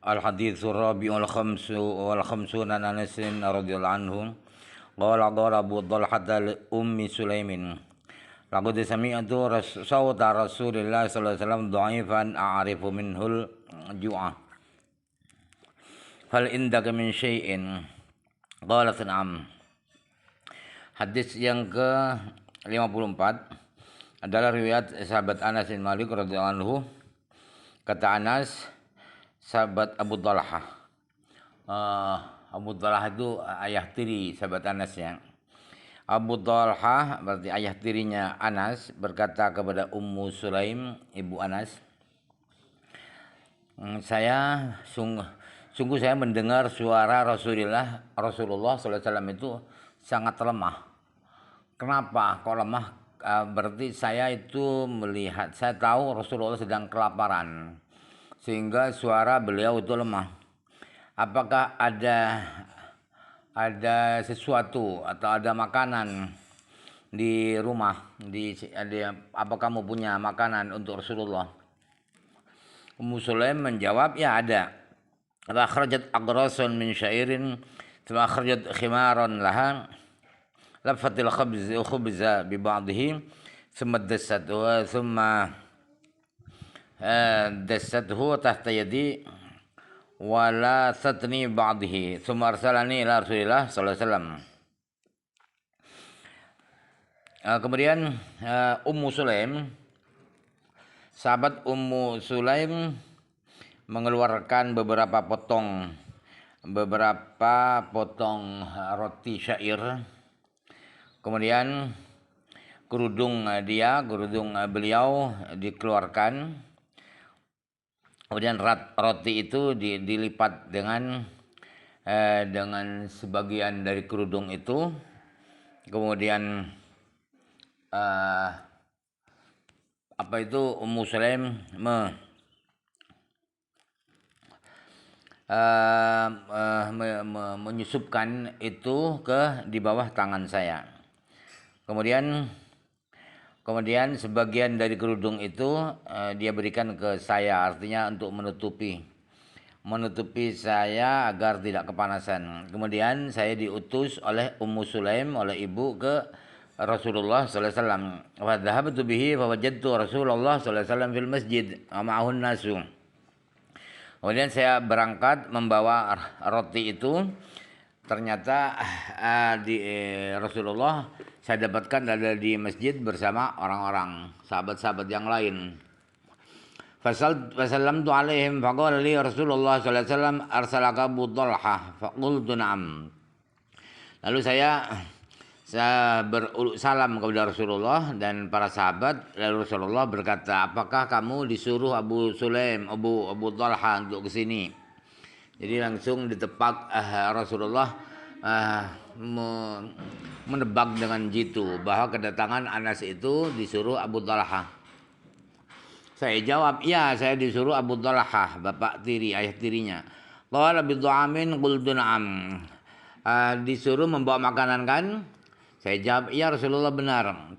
Al-haditsu rabi'ul khamsun an Anas radhiyallahu anhu qala qala Abu Talhah li Ummi Sulaimin laqad sami'tu sawta Rasulillah sallallahu alaihi wasallam dha'ifan a'rifu minhul ju'a hal indaka min syai'in qalat na'am. Hadis yang ke-54 adalah riwayat sahabat Anas bin Malik radhiyallahu anhu. Kata Anas, sahabat Abu Talhah. Abu Talhah itu ayah tiri sahabat Anas ya. Abu Talhah berarti ayah tirinya Anas berkata kepada Ummu Sulaim, ibu Anas, sungguh saya mendengar suara Rasulullah sallallahu alaihi wasallam itu sangat lemah. Kenapa kok lemah? Berarti saya itu melihat, saya tahu Rasulullah sedang kelaparan sehingga suara beliau itu lemah. Apakah ada sesuatu atau ada makanan di rumah? Apa kamu punya makanan untuk Rasulullah? Ummu Sulaim menjawab, ya ada. Akhrajat agrasun min syairin, thumma akhrajat khimaran laha lafatil khubza bi ba'dihi thumma dassathu tahta yadi wala satni ba'dihi thumma arsalani ila Rasulillah sallallahu alaihi wasallam. Kemudian Ummu Sulaim, sahabat Ummu Sulaim mengeluarkan beberapa potong roti syair. Kemudian kerudung beliau dikeluarkan. Kemudian roti itu dilipat dengan sebagian dari kerudung itu. Kemudian Ummu Sulaim menyusupkan itu di bawah tangan saya. Kemudian sebagian dari kerudung itu dia berikan ke saya, artinya untuk menutupi saya agar tidak kepanasan. Kemudian saya diutus oleh Ummu Sulaim, oleh ibu, ke Rasulullah sallallahu alaihi wasallam. Wa dhahabtu bihi fa wajadtu Rasulullah sallallahu alaihi wasallam fil masjid wa ma'ahun nasu. Kemudian saya berangkat membawa roti itu. Ternyata Rasulullah saya dapatkan ada di masjid bersama orang-orang sahabat-sahabat yang lain. Fasallamtu alaihim faqala li Rasulullah sallallahu alaihi wasallam arsalaka Abu Talhah faqultu na'am. Lalu saya salam kepada Rasulullah dan para sahabat. Lalu Rasulullah berkata, apakah kamu disuruh Abu Talhah untuk kesini? Jadi langsung ditepak Rasulullah menebak dengan jitu bahwa kedatangan Anas itu disuruh Abu Talhah. Saya jawab, iya saya disuruh Abu Talhah, bapak tiri, ayah tirinya. Qala bi du'amin qultu na'am. Disuruh membawa makanan kan? Saya jawab, iya Rasulullah benar.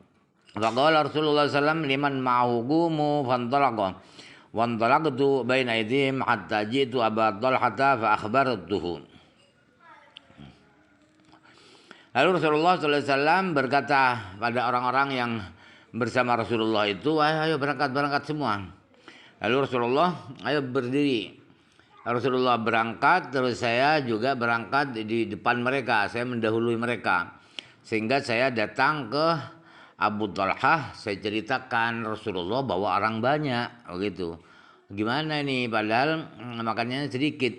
Faqala Rasulullah sallallahu liman ma'ahu qumu fantalaqa. Wantalaqtu baina aydihim hatta ji'tu Aba Talhata fa akhbartuhu. Lalu Rasulullah sallallahu alaihi wasallam berkata pada orang-orang yang bersama Rasulullah itu, ayo berangkat semua. Lalu Rasulullah, ayo berdiri. Rasulullah berangkat, terus saya juga berangkat di depan mereka, saya mendahului mereka. Sehingga saya datang ke Abu Talhah, saya ceritakan Rasulullah bawa orang banyak, begitu. Gimana ini? Padahal makannya sedikit.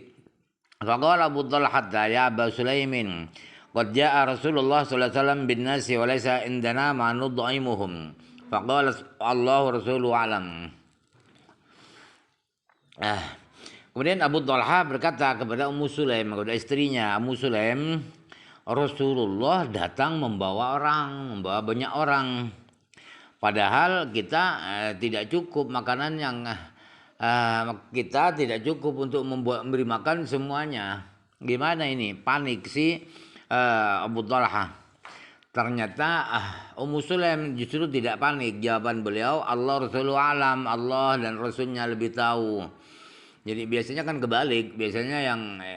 Faqala Abu Talhah, ya Aba Sulaimin, qad jaa Rasulullah sallallahu alaihi wasallam bin nasi wa laysa indana ma nud'imuhum. Faqala Allahu rasuluhu alam. Kemudian Abu Talhah berkata kepada Ummu Sulaim, kepada istrinya Ummu Sulaim, Rasulullah datang membawa banyak orang. Padahal kita tidak cukup makanan yang kita tidak cukup untuk memberi makan semuanya. Gimana ini? Panik si Abu Talhah. Ternyata Ummu Sulaim justru tidak panik. Jawaban beliau, Allah Rasulullah alam, Allah dan Rasulnya lebih tahu. Jadi biasanya kan kebalik, biasanya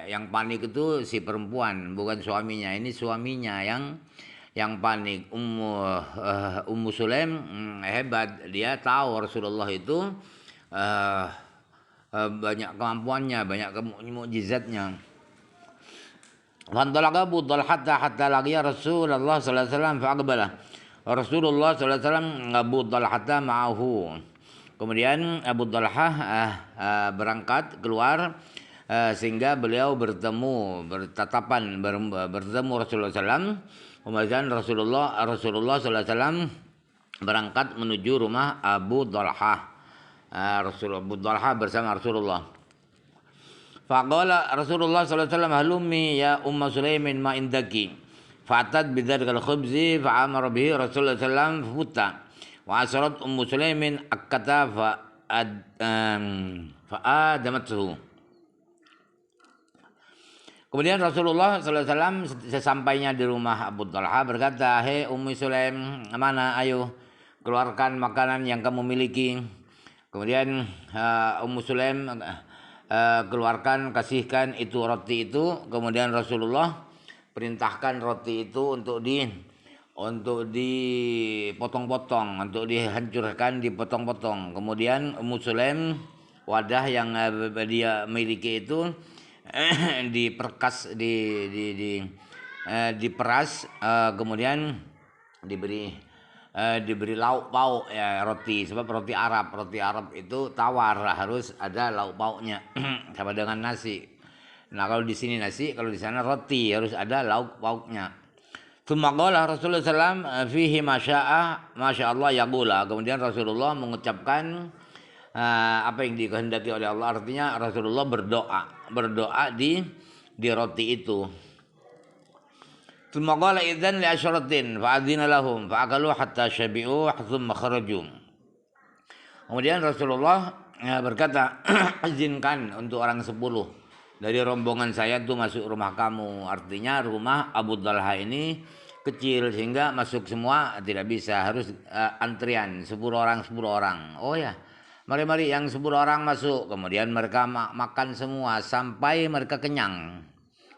yang panik itu si perempuan, bukan suaminya. Ini suaminya yang panik. Ummu Sulaim hebat, dia tahu Rasulullah itu eh, banyak kemampuannya, banyak mukjizatnya. Fantalaqa Abu Talha hatta laqiya Rasulullah sallallahu alaihi wasallam fa'aqbala. Rasulullah sallallahu alaihi wasallam Abu Talha ma'ahu. Kemudian Abu Talha berangkat keluar sehingga beliau bertatapan bertemu Rasulullah SAW. Kemudian Rasulullah SAW berangkat menuju rumah Abu Talha. Abu Talha bersama Rasulullah. Faqala Rasulullah SAW halummi ya Umma Sulaimin ma indaki. Fa'atat bidzalika al-khubzi fa'amara bihi Rasulullah SAW futta. Wa asrat Ummu Sulaimin akkata fa'adamathu. Kemudian Rasulullah SAW sesampainya di rumah Abu Talha berkata, "Hei Ummu Sulaim, mana ayo keluarkan makanan yang kamu miliki." Kemudian Ummu Sulaim keluarkan, kasihkan itu roti itu. Kemudian Rasulullah perintahkan roti itu untuk dipotong-potong, untuk dihancurkan, dipotong-potong. Kemudian Ummu Sulaim wadah yang dia miliki itu diperkas, diperas, kemudian diberi lauk pauk ya roti, sebab roti Arab itu tawar, harus ada lauk pauknya sama dengan nasi. Nah kalau di sini nasi, kalau di sana roti, harus ada lauk pauknya. Tsumma qala Rasulullah SAW fihi masya Allah yaqula. Kemudian Rasulullah mengucapkan apa yang dikehendaki oleh Allah, artinya Rasulullah berdoa di roti itu. Tsumma qala idzan li asyratin fa'adzina lahum fa'akalu hatta syabi'u tsumma kharaju. Kemudian Rasulullah berkata, izinkan untuk orang 10 dari rombongan saya itu masuk rumah kamu. Artinya rumah Abu Talha ini kecil sehingga masuk semua tidak bisa, harus antrian 10 orang. Oh ya, mari yang 10 orang masuk. Kemudian mereka makan semua sampai mereka kenyang.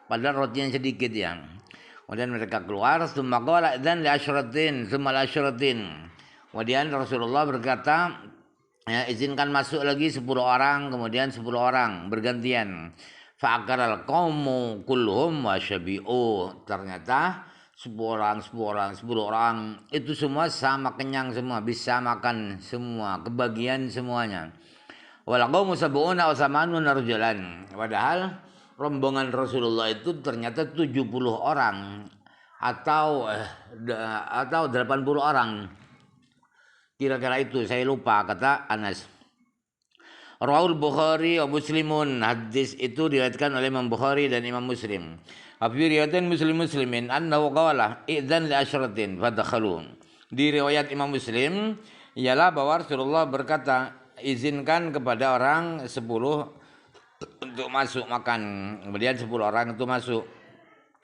Padahal rotinya sedikit ya. Kemudian mereka keluar, tsumma qala idzan li asyratin, tsumma li asyratin. Kemudian Rasulullah berkata, ya, izinkan masuk lagi 10 orang, kemudian 10 orang bergantian. Fa'akaral qaumu kulluhum wa syabi'u. Ternyata 10 orang itu semua sama kenyang semua, bisa makan semua, kebagian semuanya. Wal qaumu sab'una wa samanuna rajulan. Padahal rombongan Rasulullah itu ternyata 70 orang atau 80 orang. Kira-kira itu, saya lupa, kata Anas. Rawahul Bukhari wa Muslimun. Hadis itu diriwayatkan oleh Imam Bukhari dan Imam Muslim. Fi riwayatin Muslimin annahu qala idzan li asyratin fadakhalu. Di riwayat Imam Muslim ialah bahwa Rasulullah berkata, izinkan kepada orang 10 untuk masuk makan. Kemudian 10 orang itu masuk.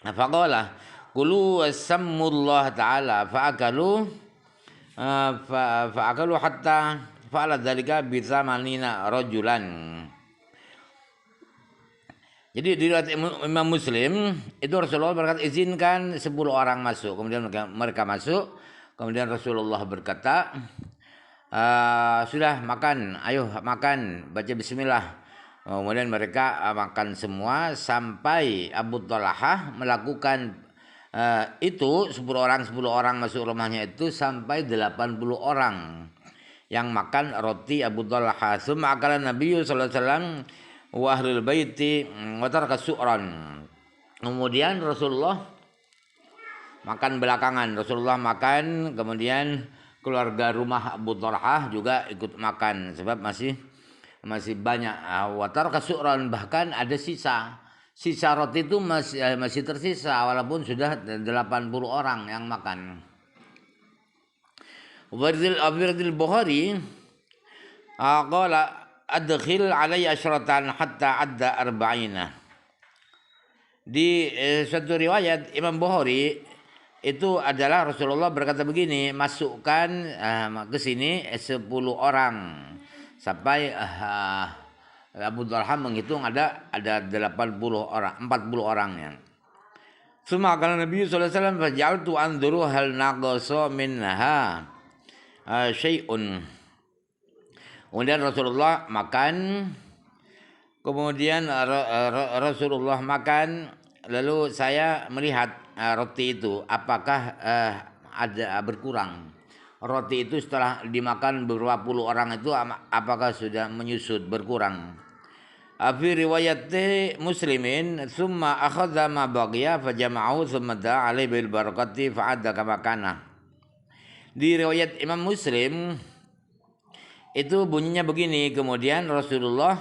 Faqala kulu wasammullah ta'ala fa'akalu hatta fa'ala dzalika bi tsamanina rajulan. Jadi di riwayat Imam Muslim itu Rasulullah berkata izinkan 10 orang masuk. Kemudian mereka masuk. Kemudian Rasulullah berkata, sudah makan, ayo makan, baca bismillah. Kemudian mereka makan semua sampai Abu Talha melakukan itu 10 orang masuk rumahnya itu sampai 80 orang yang makan roti Abu Talha. Tsumma akala Nabi sallallahu alaihi wasallam wa ahlul baiti wa taraka su'ran. Kemudian Rasulullah makan belakangan. Rasulullah makan, kemudian keluarga rumah Abu Talha juga ikut makan sebab masih banyak. Wa taraka su'ran, bahkan ada sisa roti itu masih tersisa walaupun sudah 80 orang yang makan. Wabiril Bukhari qala adkhil alayya asyratan hatta adda arba'ina. Di suatu riwayat Imam Bukhari itu adalah Rasulullah berkata begini, masukkan ke sini 10 orang sampai Abu Talha menghitung ada 80 orang, 40 orangnya. Suma kana Nabi sallallahu alaihi wasallam faj'altu anzuru hal naqasa minha syai'un. Kemudian Rasulullah makan, kemudian Rasulullah makan, lalu saya melihat roti itu apakah ada berkurang. Roti itu setelah dimakan beberapa puluh orang itu apakah sudah menyusut berkurang. Fi riwayat Muslimin summa akhadha ma baqiya fajama'u thumma da'a alaihi bil barakati fa'adda kama kana. Di riwayat Imam Muslim itu bunyinya begini, kemudian Rasulullah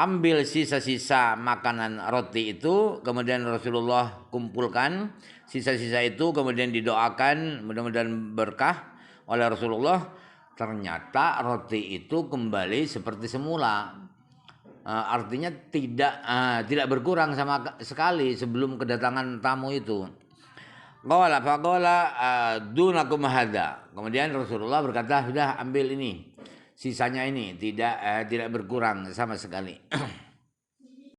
ambil sisa-sisa makanan roti itu, kemudian Rasulullah kumpulkan sisa-sisa itu, kemudian didoakan mudah-mudahan berkah oleh Rasulullah. Ternyata roti itu kembali seperti semula. Artinya tidak berkurang sama sekali sebelum kedatangan tamu itu. Qala faqala dunakum hadza. Kemudian Rasulullah berkata, sudah ambil ini, sisanya ini tidak berkurang sama sekali.